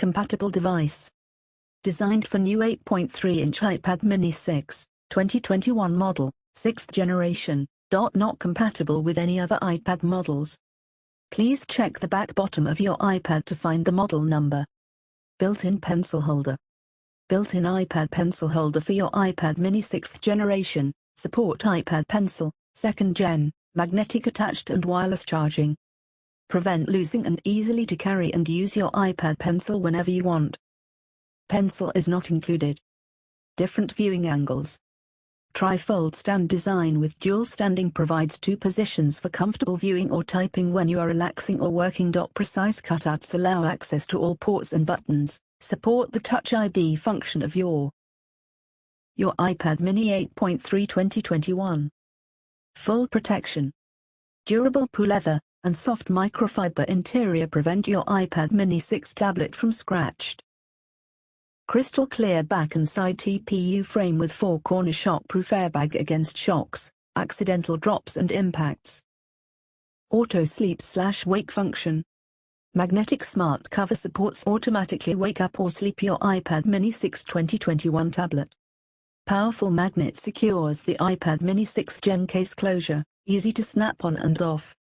compatible device. Designed for new 8.3-inch iPad mini 6, 2021 model, 6th generation, not compatible with any other iPad models. Please check the back bottom of your iPad to find the model number. Built-in pencil holder. Built-in iPad pencil holder for your iPad mini 6th generation, support iPad pencil, 2nd gen, magnetic attached and wireless charging. Prevent losing and easily to carry and use your iPad pencil whenever you want. Pencil is not included. Different viewing angles. Tri-fold stand design with dual standing provides 2 positions for comfortable viewing or typing when you are relaxing or working. Precise cutouts allow access to all ports and buttons. Support the Touch ID function of your iPad mini 8.3 2021. Full protection. Durable PU leather and soft microfiber interior prevent your iPad mini 6 tablet from scratched. Crystal clear back and side TPU frame with 4-corner shockproof airbag against shocks, accidental drops and impacts. Auto sleep/wake function. Magnetic smart cover supports automatically wake up or sleep your iPad mini 6 2021 tablet. Powerful magnet secures the iPad mini 6th gen case closure, easy to snap on and off.